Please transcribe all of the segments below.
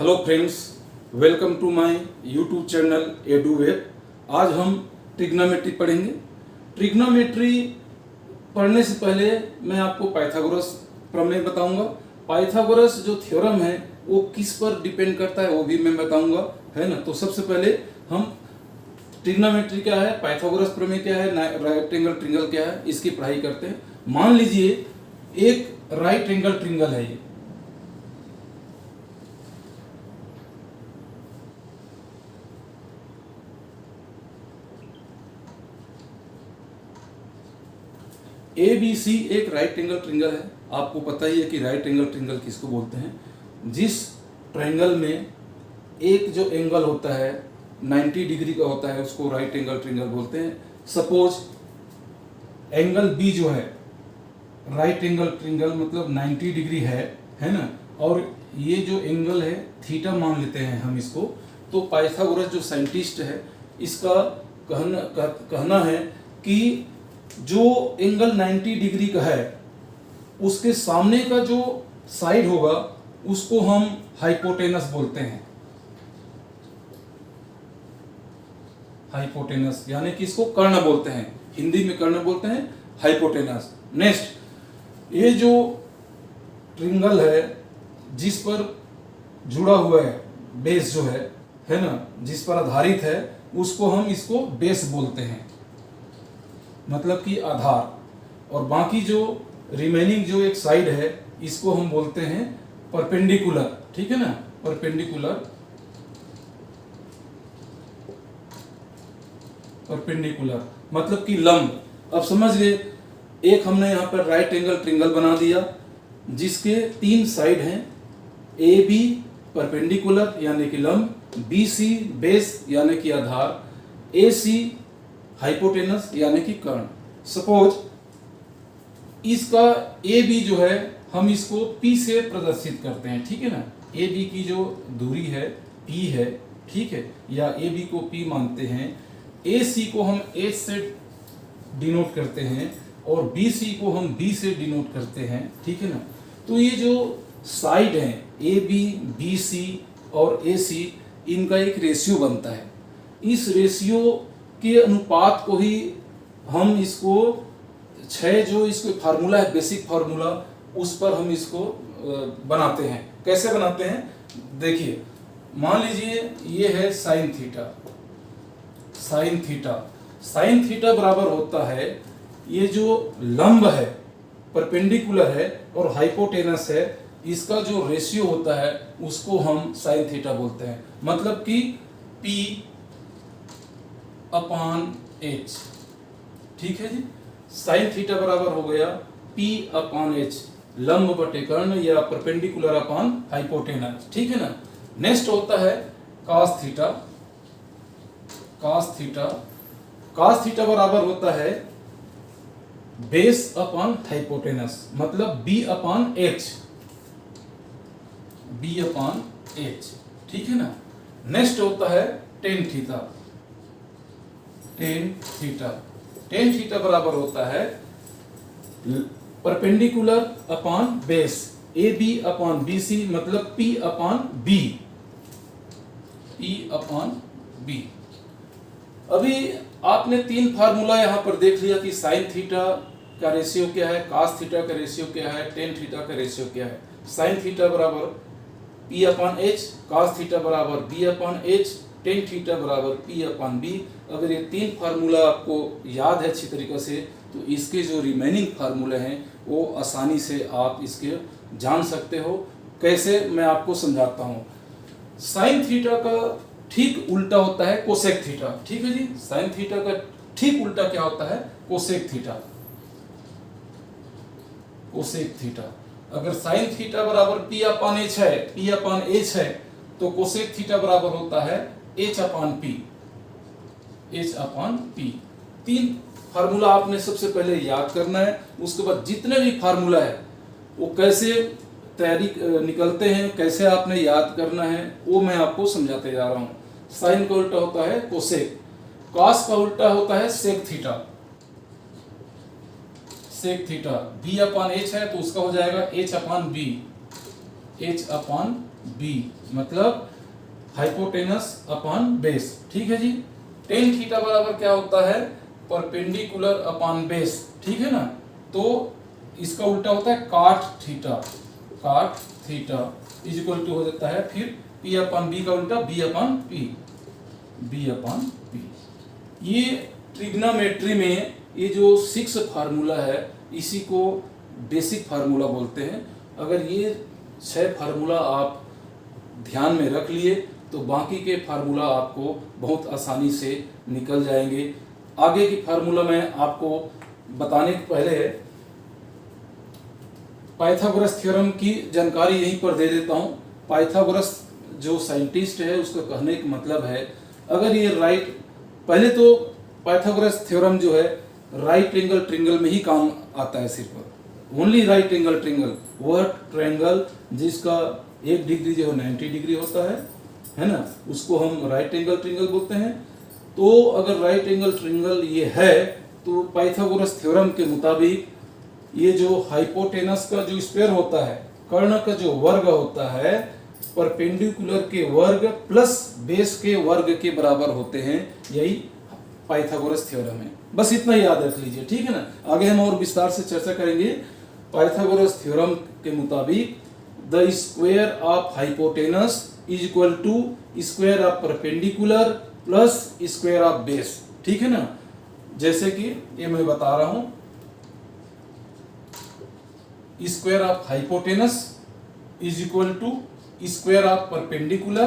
Hello friends, welcome to my YouTube channel Eduweb. आज हम trigonometry पढ़ेंगे। ट्रिग्नोमेट्री पढ़ने से पहले मैं आपको पाइथागोरस प्रमेय बताऊंगा। पाइथागोरस जो थ्योरम है वो किस पर डिपेंड करता है वो भी मैं बताऊंगा, है ना। तो सबसे पहले हम ट्रिग्नोमेट्री क्या है, पाइथागोरस प्रमेय क्या है, राइट एंगल ट्रिंगल क्या है, इसकी पढ़ाई करते हैं। मान लीजिए एक राइट एंगल ट्रिंगल है ये, ABC एक राइट एंगल ट्रिंगल है। आपको पता ही है कि राइट एंगल ट्रिंगल किसको बोलते हैं। जिस ट्रायंगल में एक जो एंगल होता है 90 डिग्री का होता है उसको राइट एंगल ट्रिंगल बोलते हैं। सपोज एंगल B जो है राइट एंगल ट्रिंगल मतलब 90 डिग्री है ना, और ये जो एंगल है थीटा मान लेते हैं हम इसको। तो पाइथागोरस जो साइंटिस्ट है इसका कहना है कि जो एंगल 90 डिग्री का है उसके सामने का जो साइड होगा उसको हम हाइपोटेनस बोलते हैं। हाइपोटेनस यानी कि इसको कर्ण बोलते हैं, हिंदी में कर्ण बोलते हैं, हाइपोटेनस। नेक्स्ट, ये जो ट्रिंगल है जिस पर जुड़ा हुआ है बेस जो है ना, जिस पर आधारित है उसको हम इसको बेस बोलते हैं, मतलब कि आधार। और बाकी जो रिमेनिंग जो एक साइड है इसको हम बोलते हैं परपेंडिकुलर, ठीक है ना, परपेंडिकुलर। परपेंडिकुलर मतलब कि लंब। अब समझ गए, एक हमने यहाँ पर राइट एंगल ट्रिंगल बना दिया जिसके 3 साइड हैं। AB परपेंडिकुलर यानी कि लंब, BC बेस यानी कि आधार, AC हाइपोटेनस यानी कि कर्ण। सपोज इसका AB जो है हम इसको P से प्रदर्शित करते हैं, ठीक है ना। AB की जो दूरी है P है, ठीक है, या AB को P मानते हैं। AC को हम H से डिनोट करते हैं और BC को हम B से डिनोट करते हैं, ठीक है ना। तो ये जो साइड हैं AB, BC और AC, इनका एक रेशियो बनता है। इस रेशियो के अनुपात को ही हम इसको 6 जो इसको फार्मूला है, बेसिक फार्मूला, उस पर हम इसको बनाते हैं। कैसे बनाते हैं देखिए, मान लीजिए ये है sine theta. Sine theta, sign theta बराबर होता है ये जो लंब है परपेंडिकुलर है और हाइपोटेनस है, इसका जो रेशियो होता है उसको हम साइन थीटा बोलते हैं। मतलब कि P अपॉन H, ठीक है जी। साइन थीटा बराबर हो गया P अपॉन H, लंब बटे कर्ण या परपेंडिकुलर अपॉन हाइपोटेनस, ठीक है ना। नेक्स्ट होता है cos theta. cos theta, cos theta बराबर होता है बेस अपॉन हाइपोटेनस, मतलब B upon H, B upon H, ठीक है ना। नेक्स्ट होता है tan theta. Tan theta, tan theta बराबर होता है perpendicular upon base, AB upon BC, मतलब P upon B, P upon B। अभी आपने 3 फार्मूला यहाँ पर देख लिया कि साइन थीटा का रेशियो क्या है, cos थीटा का रेशियो क्या है, टेन थीटा का रेशियो क्या है। साइन थीटा बराबर P upon H, cos theta बराबर B upon H, ten theta बराबर P अपॉन B। अगर ये 3 फार्मूला आपको याद है अच्छी तरीके से तो इसके जो रिमेनिंग फार्मूले हैं वो आसानी से आप इसके जान सकते हो। कैसे, मैं आपको समझाता हूँ। साइन थीटा का ठीक उल्टा होता है कोसेक थीटा, ठीक है जी। साइन थीटा का ठीक उल्टा क्या होता है, कोसेक थीटा। कोसेक थीटा, अगर साइन थीटा बराबर P अपॉन H है, P अपॉन H है, तो कोसेक थीटा बराबर होता है H upon P, H upon P। 3 formula आपने सबसे पहले याद करना है। उसके बाद जितने भी फार्मूला है वो कैसे तैयारी निकलते हैं, कैसे आपने याद करना है, वो मैं आपको समझाते जा रहा हूँ। साइन का उल्टा होता है कोसेक, कॉस का उल्टा होता है sec theta. Sec theta B upon H है तो उसका हो जाएगा H upon B, H upon B, मतलब हाइपोटेनस अपॉन बेस। ठीक है जी। टेन थीटा बराबर क्या होता है, परपेंडिकुलर अपॉन बेस। ठीक है ना, तो इसका उल्टा होता है काट theta. Cot theta is equal to हो जाता है फिर पी अपॉन बी का उल्टा B upon P, B upon P. ये ट्रिग्नोमेट्री में ये जो 6 फार्मूला है इसी को बेसिक फार्मूला बोलते हैं। अगर ये 6 फार्मूला आप ध्यान में रख लिए तो बाकी के फार्मूला आपको बहुत आसानी से निकल जाएंगे। आगे की फार्मूला मैं आपको बताने के पहले पाइथागोरस थ्योरम की जानकारी यहीं पर दे देता हूं। पाइथागोरस जो साइंटिस्ट है उसका कहने का मतलब है, अगर ये राइट, पहले तो पाइथागोरस थ्योरम जो है राइट एंगल ट्रायंगल में ही काम आता है, सिर्फ ओनली राइट एंगल ट्रायंगल, वह ट्रायंगल जिसका एक डिग्री जो है 90 डिग्री होता है ना, उसको हम राइट एंगल ट्रायंगल बोलते हैं। तो अगर राइट एंगल ट्रायंगल ये है तो पाइथागोरस थ्योरम के मुताबिक ये जो हाइपोटेनस का जो स्क्वायर होता है, कर्ण का जो वर्ग होता है, परपेंडिकुलर के वर्ग प्लस बेस के वर्ग के बराबर होते हैं। यही पाइथागोरस थ्योरम है। बस इतना याद रख लीजिए, ठीक है ना। आगे हम और विस्तार से चर्चा करेंगे। पाइथागोरस थ्योरम के मुताबिक the square of hypotenuse is equal to square of perpendicular plus square of base. ठीक है ना, जैसे कि ये मैं बता रहा हूं, square of hypotenuse is equal to square of perpendicular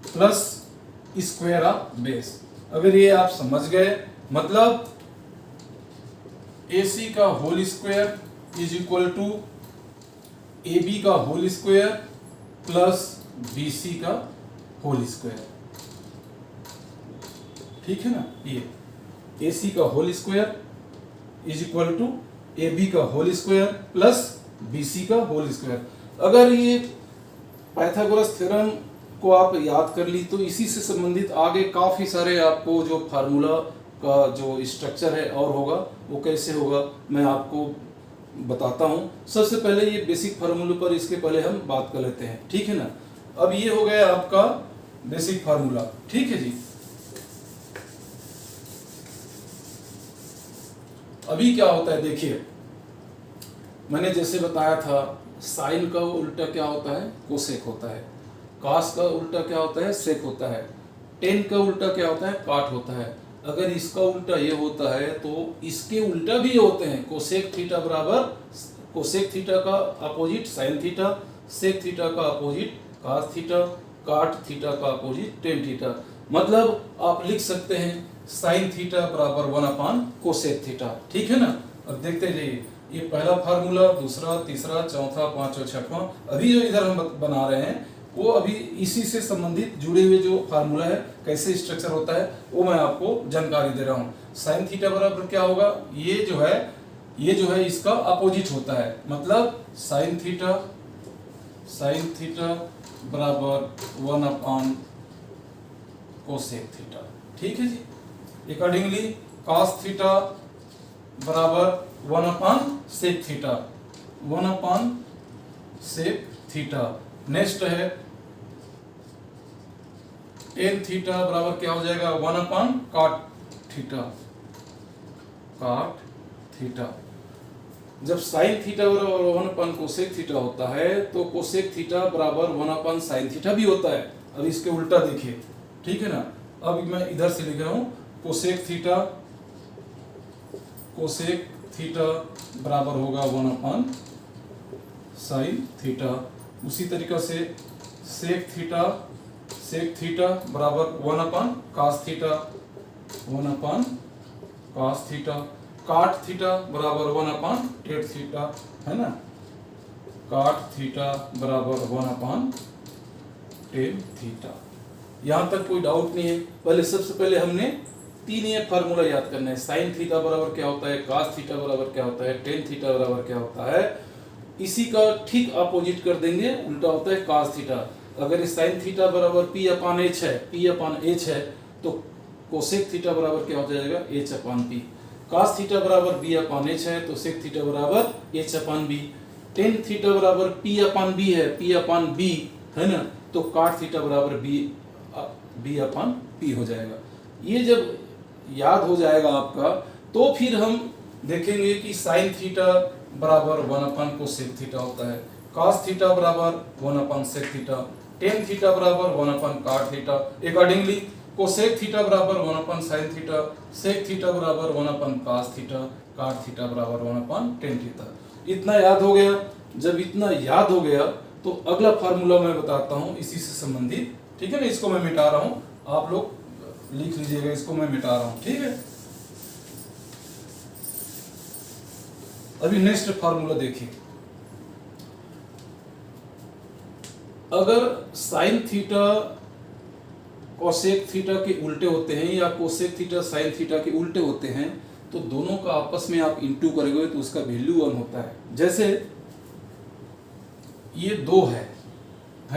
plus square of base. अगर ये आप समझ गए, मतलब AC का whole square is equal to AB का होल स्क्वायर प्लस BC का होल स्क्वायर। ठीक है ना, ये AC का whole square is equal to AB का होल स्क्वायर प्लस BC का होल स्क्वायर। अगर ये पाइथागोरस थ्योरम को आप याद कर ली तो इसी से संबंधित आगे काफी सारे आपको जो फार्मूला का जो स्ट्रक्चर है और होगा, वो कैसे होगा मैं आपको बताता हूं। सबसे पहले ये बेसिक फार्मूले पर इसके पहले हम बात कर लेते हैं, ठीक है ना। अब ये हो गया आपका बेसिक फार्मूला, ठीक है जी। अभी क्या होता है देखिए, मैंने जैसे बताया था साइन का उल्टा क्या होता है, कोसेक होता है। कास का उल्टा क्या होता है, सेक होता है। टेन का उल्टा क्या होता है, काट होता है। अगर इसका उल्टा ये होता है तो इसके उल्टा भी होते हैं। कोसेक थीटा बराबर, कोसेक थीटा का opposite sine theta, sec theta का opposite cos theta, cot theta का अपोजिट टेन थीटा। मतलब आप लिख सकते हैं साइन थीटा बराबर 1 कोसेक थीटा। ठीक है ना। अब देखते जाइए, ये पहला फार्मूला, दूसरा, तीसरा, चौथा, पांचवा, छठवां, अभी जो इधर हम बना रहे हैं वो अभी इसी से संबंधित जुड़े हुए जो फार्मूला है, कैसे स्ट्रक्चर होता है, वो मैं आपको जानकारी दे रहा हूँ। साइन थीटा बराबर क्या होगा, ये जो है इसका अपोजिट होता है। मतलब साइन थीटा बराबर 1 कोसेक थीटा। ठीक है जी। अकॉर्डिंगली कॉस थीटा बराबर 1 sec theta, 1 sec theta. Next है टेन थीटा बराबर क्या हो जाएगा, 1 काट थीटा, काट थीटा। जब साइन थीटा बराबर 1 कोसेक थीटा होता है तो कोसेक थीटा बराबर 1 साइन थीटा भी होता है। अब इसके उल्टा देखिए, ठीक है ना। अब मैं इधर से लिख रहा हूं कोसेक थीटा बराबर होगा 1 साइन थीटा। उसी तरीका से सेक थीटा बराबर 1 कास थीटा, 1 कास थीटा। काट थीटा बराबर 1 टेन थीटा, है ना। काट थीटा बराबर 1 टेन थीटा। यहां तक कोई डाउट नहीं है। पहले सबसे पहले हमने 3 ये फार्मूला याद करना है। साइन थीटा बराबर क्या होता है, कास थीटा बराबर क्या होता है, टेन थीटा बराबर क्या होता है। इसी का ठीक अपोजिट कर देंगे, उल्टा होता है कास थीटा। अगर इस साइन थीटा बराबर P/H है, P/H है, तो कोसेक थीटा बराबर क्या हो जाएगा, H/P। कास थीटा बराबर B/H है तो सेक थीटा बराबर H/B। टेन थीटा बराबर पी अपान बी है, पी अपान बी है ना, तो काट थीटा बराबर बी अपान पी हो जाएगा। ये जब याद हो जाएगा आपका, तो फिर हम देखेंगे कि साइन थीटा बराबर 1 अपान कोसेक थीटा होता है, कॉस थीटा बराबर 1 अपान सेक थीटा, टेन थीटा बराबर 1 अपान काट थीटा। अकॉर्डिंगली कोसेक थीटा बराबर 1 upon sine theta, sec theta बराबर 1 upon cos theta, cot theta बराबर 1 अपान टेन थीटा। इतना याद हो गया। जब इतना याद हो गया तो अगला फार्मूला मैं बताता हूं इसी से संबंधित, ठीक है ना। इसको मैं मिटा रहा हूं, आप लोग लिख लीजिएगा, इसको मैं मिटा रहा हूं, ठीक है। अभी नेक्स्ट फार्मूला देखिए, अगर साइन थीटा कोसेक थीटा के उल्टे होते हैं या कोसेक थीटा साइन थीटा के उल्टे होते हैं, तो दोनों का आपस में आप इंटू करोगे तो उसका वैल्यू 1 होता है। जैसे ये 2 है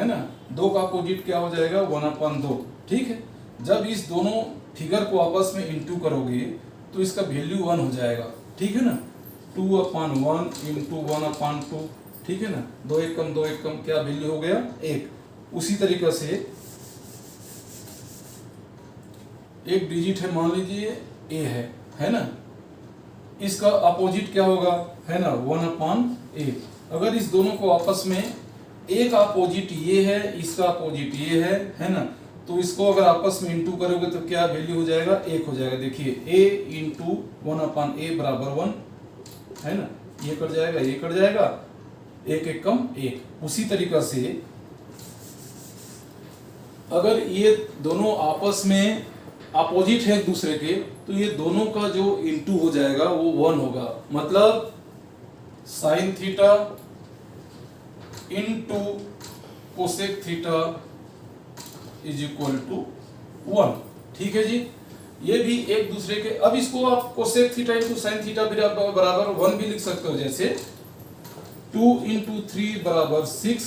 ना, 2 का अपोजिट क्या हो जाएगा 1 अपान 2, ठीक है। जब इस दोनों फिगर को आपस में इंटू करोगे तो इसका वैल्यू 1 हो जाएगा, ठीक है ना। 2 अपान 1 इंटू 1 अपान 2, ठीक है ना। 2 एकम 2 एकम क्या वैल्यू हो गया 1। उसी तरीके से एक डिजिट है, मान लीजिए a है ना, इसका अपोजिट क्या होगा है ना 1 अपान a। अगर इस दोनों को आपस में, एक अपोजिट ये है, इसका अपोजिट ये है ना, तो इसको अगर आपस में इंटू करोगे तो क्या वैल्यू हो जाएगा 1 हो जाएगा। देखिए a इंटू 1 अपान a बराबर 1 है ना, ये कट जाएगा, ये कट जाएगा, 1 एक कम 1। उसी तरीका से अगर ये दोनों आपस में अपोजिट है एक दूसरे के, तो ये दोनों का जो इंटू हो जाएगा वो 1 होगा। मतलब sine theta into cosec theta is equal to 1, ठीक है जी। ये भी एक दूसरे के, अब इसको आप cosec theta into sine theta बराबर 1 भी लिख सकते हो। जैसे 2 इंटू 3 बराबर 6,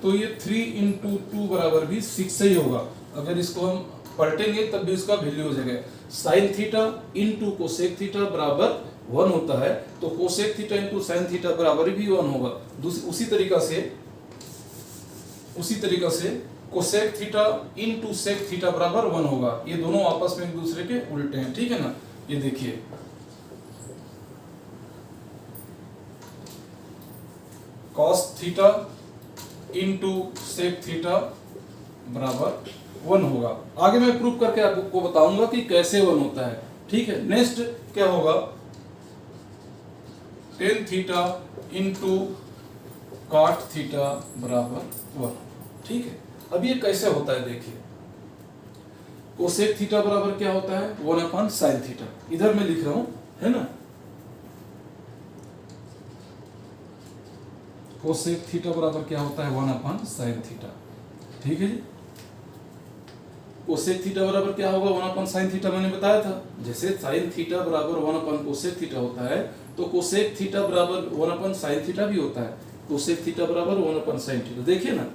तो ये 3 इंटू 2 बराबर भी 6 से ही होगा। अगर इसको हम पलटेंगे तब भी उसका वैल्यू हो जाएगा। Sine theta into cosec theta बराबर 1 होता है, तो cosec theta into sine theta बराबर भी 1 होगा। उसी तरीका से cosec theta into sec theta बराबर 1 होगा। ये दोनों आपस में एक दूसरे के उल्टे हैं, ठीक है ना। ये देखिए cos theta into sec theta बराबर 1 होगा। आगे मैं प्रूव करके आपको बताऊंगा कि कैसे 1 होता है, ठीक है। नेक्स्ट क्या होगा, tan theta into cot theta बराबर 1, ठीक है। अब ये कैसे होता है देखिए, कोसेक थीटा बराबर क्या होता है 1 अपान साइन थीटा। इधर मैं लिख रहा हूं है ना, कोसेक थीटा बराबर क्या होता है 1 अपान साइन थीटा, ठीक है जी। कोसेक थीटा बराबर क्या होगा 1 अपान साइन थीटा, मैंने बताया था। जैसे साइन थीटा बराबर 1 अपान कोसेक थीटा होता है, तो कोसेक थीटा बराबर 1 अपान साइन थीटा भी होता है। कोसेक थीटा बराबर 1 अपान साइन थीटा, देखिए ना,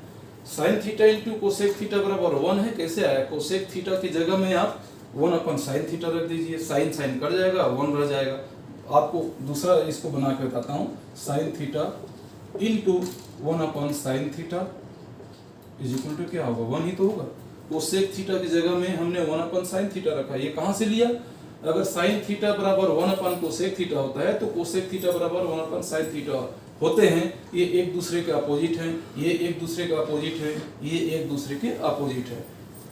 sine theta into cosec theta बराबर 1 है। कैसे आया, कोसेक थीटा की जगह में आप 1 अपान साइन थीटा रख दीजिए, साइन साइन कट जाएगा, 1 रह जाएगा। आपको दूसरा इसको बना के बताता हूँ, sine theta into 1 upon sine theta is equal to क्या होगा 1 ही तो होगा। कोसेक थीटा की जगह में हमने 1 अपान साइन थीटा रखा, ये कहाँ से लिया, अगर साइन थीटा बराबर 1 अपान कोसेक थीटा होता है तो कोसेक थीटा बराबर 1 अपान साइन थीटा होते हैं। ये एक दूसरे के अपोजिट हैं, ये एक दूसरे का अपोजिट है, ये एक दूसरे के अपोजिट है,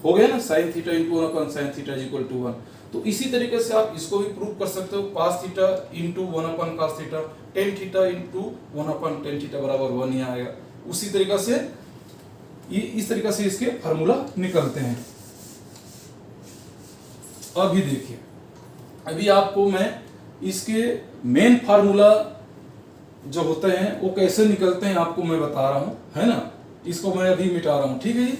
हो गया ना। Sine theta into 1 upon sine theta is equal to 1। तो इसी तरीके से आप इसको भी प्रूव कर सकते हो, cos थीटा इंटू 1 अपान cos theta, tan theta into 1 अपान टेन थीटा बराबर 1 ही आएगा। उसी तरीके से ये इस तरीके से इसके फार्मूला निकलते हैं। अभी देखिए, अभी आपको मैं इसके मेन फार्मूला जो होते हैं वो कैसे निकलते हैं आपको मैं बता रहा हूं, है ना। इसको मैं अभी मिटा रहा हूं, ठीक है जी।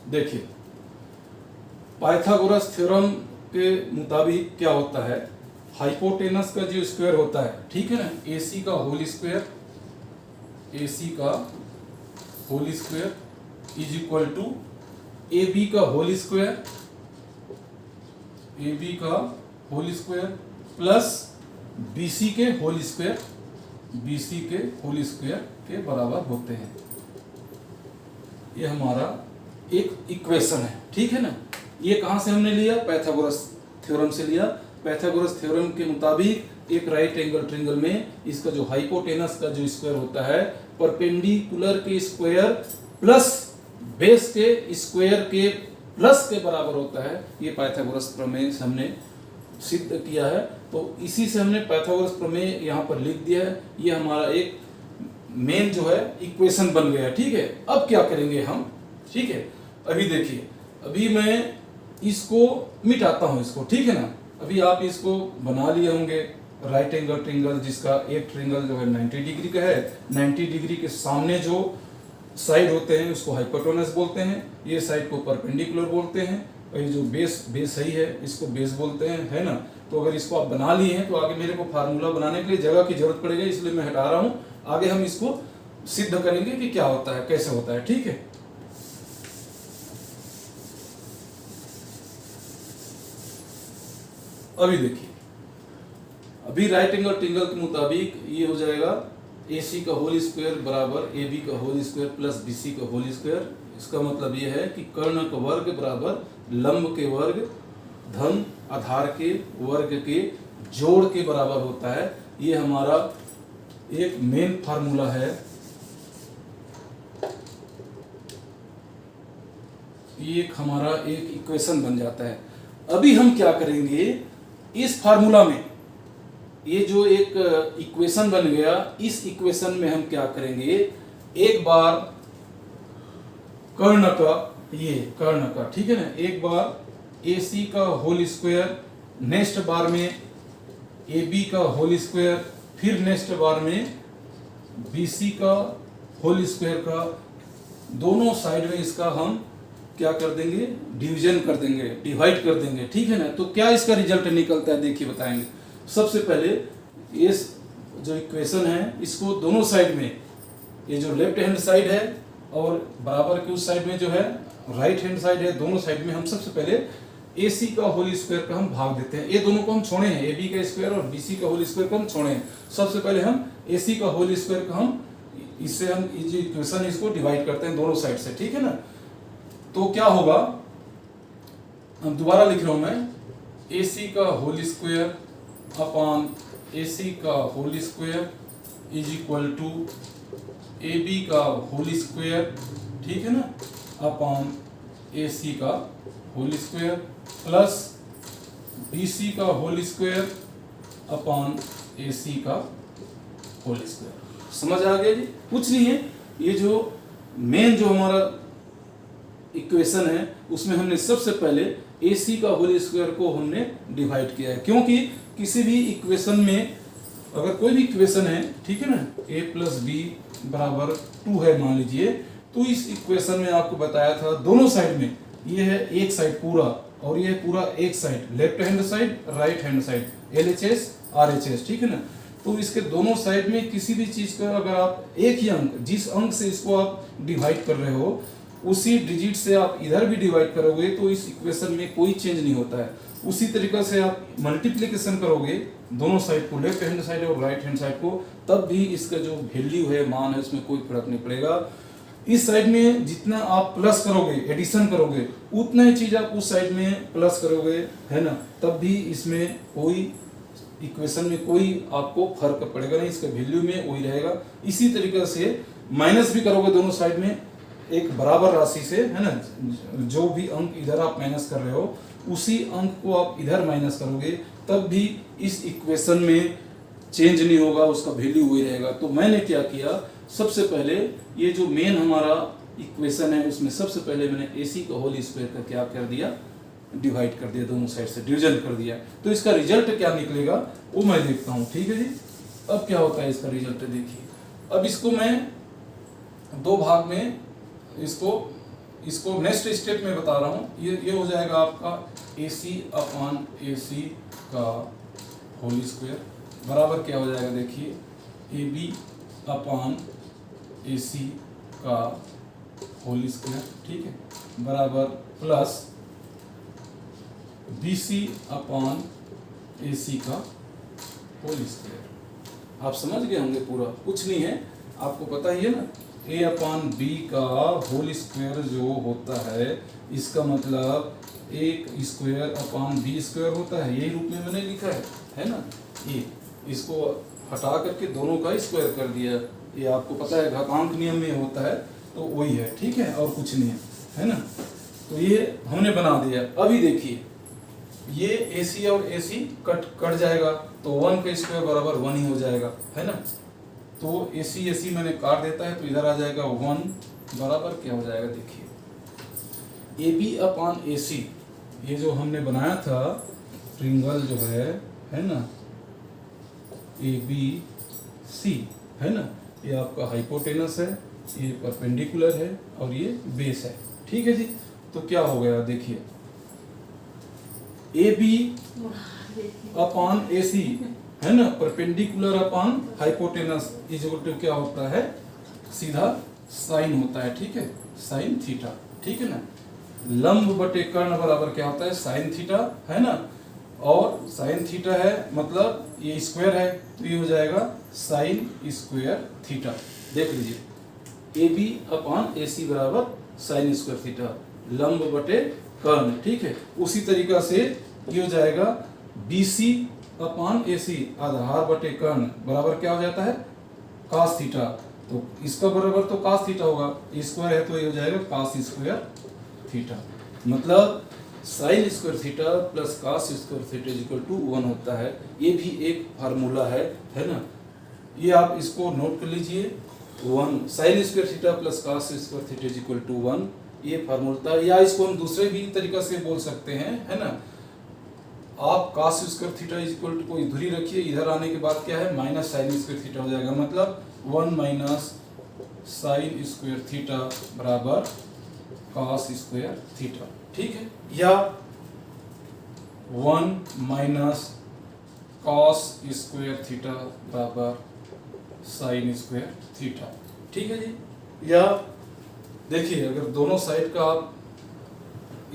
देखिए पाइथागोरस थ्योरम के मुताबिक क्या होता है, हाइपोटेनस का जो स्क्वायर होता है, ठीक है ना, AC का whole square is equal to A B का होल स्क्वायर, ए बी का whole square plus B C के होल स्क्वायर, बी सी के होल स्क्वायर के बराबर होते हैं। ये हमारा एक इक्वेशन है, ठीक है ना। ये कहाँ से हमने लिया? पाइथागोरस थ्योरम से लिया। पाइथागोरस थ्योरम के मुताबिक एक राइट एंगल ट्रायंगल में इसका जो हाइपोटेनस का जो स्क्वायर होता है परपेंडिकुलर के स्क्वायर प्लस बेस के स्क्वायर के प्लस के बराबर होता है। ये पाइथागोरस प्रमेय से हमने सिद्ध किया है। तो इसी से हमने पाइथागोरस प्रमेय यहाँ पर लिख दिया है। ये हमारा एक मेन जो है इक्वेशन बन गया, ठीक है। अब क्या करेंगे हम, ठीक है। अभी देखिए, अभी मैं इसको मिटाता हूँ इसको, ठीक है ना। अभी आप इसको बना लिए होंगे राइट एंगल ट्रायंगल, जिसका एक ट्रायंगल जो है 90 डिग्री का है। 90 डिग्री के सामने जो साइड होते हैं उसको हाइपोटेनस बोलते हैं, ये साइड को परपेंडिकुलर बोलते हैं, और ये जो बेस सही है इसको बेस बोलते हैं, है ना। तो अगर इसको आप बना लिए हैं तो आगे मेरे को फार्मूला बनाने के लिए जगह की जरूरत पड़ेगी, इसलिए मैं हटा रहा हूँ। आगे हम इसको सिद्ध करेंगे कि क्या होता है, कैसे होता है, ठीक है। अभी देखिए, अभी राइट एंगल ट्रायंगल के मुताबिक ये हो जाएगा ए सी का होल स्क्वायर बराबर ए बी का whole square plus B C का होल स्क्वायर। इसका मतलब ये है कि कर्ण का वर्ग बराबर लंब के वर्ग धन आधार के वर्ग के जोड़ के बराबर होता है। ये हमारा एक मेन फार्मूला है। ये हमारा एक इक्वेशन बन जाता है। अभी हम क्या करेंगे, इस फार्मूला में ये जो एक इक्वेशन बन गया, इस इक्वेशन में हम क्या करेंगे, एक बार कर्ण का, ठीक है ना, एक बार ए सी का होल स्क्वायर, नेक्स्ट बार में ए बी का होल स्क्वायर, फिर नेक्स्ट बार में बी सी का होल स्क्वायर का, दोनों साइड में इसका हम क्या कर देंगे, डिवीजन कर देंगे, डिवाइड कर देंगे, ठीक है ना। तो क्या इसका रिजल्ट निकलता है, देखिए बताएंगे। सबसे पहले इस जो इक्वेशन है इसको दोनों साइड में, ये जो लेफ्ट हैंड साइड है और बराबर के उस साइड में जो है राइट हैंड साइड है, दोनों साइड में हम सबसे पहले ए सी का होल स्क्वायर का हम भाग देते हैं। ये दोनों को हम छोड़े हैं, ए बी का स्क्वायर और बी सी का होल स्क्वायर को हम छोड़े हैं। सबसे पहले हम ए सी का होल स्क्वायर का हम इससे हम ये जो इक्वेशन है इसको डिवाइड करते हैं दोनों साइड से, ठीक है ना। तो क्या होगा, हम दोबारा लिख रहा हूं मैं, ए सी का whole square upon A C का whole square is equal to A B का होल स्क्वायर, ठीक है ना, अपॉन ए सी का whole square plus B C का whole square upon A C का होल स्क्वायर। समझ आ गया जी? कुछ नहीं है, ये जो मेन जो हमारा इक्वेशन है उसमें हमने सबसे पहले ए सी का होल स्क्वायर को हमने डिवाइड किया है, क्योंकि किसी भी इक्वेशन में अगर कोई भी इक्वेशन है, ठीक है ना, a प्लस बी बराबर 2 है मान लीजिए, तो इस इक्वेशन में आपको बताया था दोनों साइड में, ये है एक साइड पूरा और ये पूरा एक side, left hand side right hand side, LHS RHS, ठीक है ना। तो इसके दोनों साइड में किसी भी चीज का अगर आप एक ही अंक, जिस अंक से इसको आप डिवाइड कर रहे हो उसी डिजिट से आप इधर भी डिवाइड करोगे तो इस इक्वेशन में कोई चेंज नहीं होता है। उसी तरीके से आप मल्टीप्लिकेशन करोगे दोनों साइड को, लेफ्ट हैंड साइड और राइट हैंड साइड को, तब भी इसका जो वैल्यू है, मान है, उसमें कोई फर्क नहीं पड़ेगा। इस साइड में जितना आप प्लस करोगे, एडिशन करोगे, उतना ही चीज आप उस साइड में प्लस करोगे, है ना, तब भी इसमें कोई इक्वेशन में कोई आपको फर्क पड़ेगा नहीं, इसका वैल्यू में वही रहेगा। इसी तरीके से माइनस भी करोगे दोनों साइड में एक बराबर राशि से, है ना, जो भी अंक इधर आप माइनस कर रहे हो उसी अंक को आप इधर माइनस करोगे, तब भी इस इक्वेशन में चेंज नहीं होगा, उसका वैल्यू वही रहेगा। तो मैंने क्या किया, सबसे पहले ये जो मेन हमारा इक्वेशन है उसमें सबसे पहले मैंने ए सी का होल स्क्वायर का क्या कर दिया, डिवाइड कर दिया, दोनों साइड से डिवीजन कर दिया। तो इसका रिजल्ट क्या निकलेगा वो मैं देखता हूँ, ठीक है जी। अब क्या होता है इसका रिजल्ट देखिए। अब इसको मैं दो भाग में इसको नेक्स्ट स्टेप में बता रहा हूँ। ये हो जाएगा आपका ए सी अपॉन ए सी का होल स्क्वायर बराबर क्या हो जाएगा, देखिए, A B upon A C का होल स्क्वायर, ठीक है, बराबर प्लस BC अपॉन AC का होल स्क्वायर। आप समझ गए होंगे, पूरा कुछ नहीं है, आपको पता ही है ना, A अपॉन B का होल स्क्वायर जो होता है, इसका मतलब एक स्क्वायर अपॉन B स्क्वायर होता है, यही रूप में मैंने लिखा है ना। ये इसको हटा करके दोनों का स्क्वायर कर दिया, ये आपको पता है घातांक नियम में होता है, तो वही है, ठीक है, और कुछ नहीं है ना। तो ये हमने बना दिया। अभी देखिए ये AC और AC कट जाएगा, तो 1 का स्क्वायर बराबर 1 ही हो जाएगा, है ना। तो AC मैंने काट देता है, तो इधर आ जाएगा 1 बराबर क्या हो जाएगा, देखिए AB अपॉन AC, ये जो हमने बनाया था ट्रिंगल जो है ना, ABC है ना, ये आपका हाइपोटेनस है, ये परपेंडिकुलर है और ये बेस है, ठीक है जी। तो क्या हो गया देखिए, AB अपॉन AC है ना, perpendicular upon hypotenuse is equal to क्या होता है, सीधा साइन होता है, ठीक है, साइन थीटा, ठीक है ना। लंब बटे कर्ण बराबर क्या होता है, साइन थीटा, है ना, और साइन थीटा है मतलब ये स्क्वायर है, तो ये हो जाएगा साइन स्क्वायर थीटा। देख लीजिए AB अपॉन AC बराबर साइन स्क्वायर थीटा, लंब बटे कर्ण, ठीक है। उसी तरीका से ये हो जाएगा BC अपॉन AC, आधार बटे कर्ण बराबर क्या हो जाता है, cos थीटा, तो इसका बराबर तो cos थीटा होगा, स्क्वायर है तो ये हो जाएगा cos स्क्वायर थीटा। मतलब sine square theta plus cos square theta equal to 1 होता है। ये भी एक फार्मूला है ना, ये आप इसको नोट कर लीजिए, 1 sine square theta plus cos square theta equal to 1, ये फार्मूला, या इसको हम दूसरे भी तरीका से बोल सकते हैं, है ना। आप cos square theta equal to को इधर ही रखिए, इधर आने के बाद क्या है, माइनस साइन स्क्वायर थीटा हो जाएगा, मतलब 1 माइनस साइन स्क्वायर थीटा बराबर cos स्क्वायर थीटा, ठीक है, या 1 माइनस cos स्क्वायर थीटा बराबर साइन स्क्वायर थीटा, ठीक है जी। या देखिए अगर दोनों साइड का आप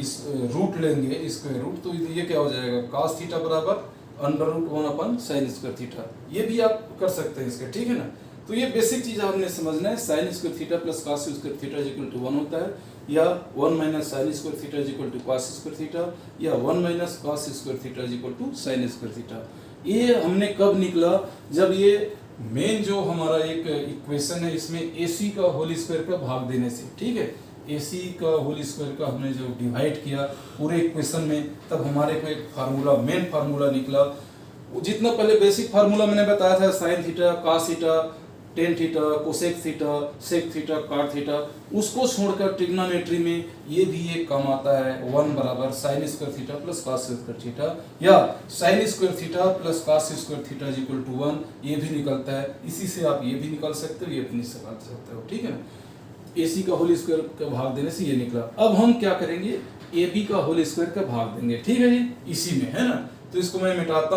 इस रूट लेंगे, स्क्वायर रूट, तो ये क्या हो जाएगा, cos थीटा बराबर अंडर रूट 1 अपन साइन स्क्वायर थीटा, ये भी आप कर सकते हैं इसके, ठीक है ना। तो ये बेसिक चीज हमने समझना है, sine square theta plus cos square theta equal to 1 होता है, या 1 minus sine square theta equal to cos square theta, या 1 minus cos square theta equal to sine square theta. ये हमने कब निकला, जब ये मेन जो हमारा एक इक्वेशन है, इसमें AC का होल स्क्वायर का भाग देने से, ठीक है, AC का होल स्क्वायर का हमने जो डिवाइड किया पूरे इक्वेशन में, तब हमारे को एक फार्मूला, मेन फार्मूला निकला। जितना पहले बेसिक फार्मूला मैंने बताया था, sine theta, cos theta, tan theta, cosec theta, sec theta, cot theta, उसको छोड़कर ट्रिग्नोमेट्री में ये भी एक काम आता है, 1 बराबर sine square theta plus cos square theta, या sine square theta plus cos square theta equal to 1, ये भी निकलता है। इसी से आप ये भी निकाल सकते हो, ये भी निकाल सकते हो, ठीक है ना। AC का होल स्क्वायर का भाग देने से ये निकला। अब हम क्या करेंगे, AB का होल स्क्वायर का भाग देंगे, ठीक है जी, इसी में, है ना। तो इसको मैं मिटाता हूँ।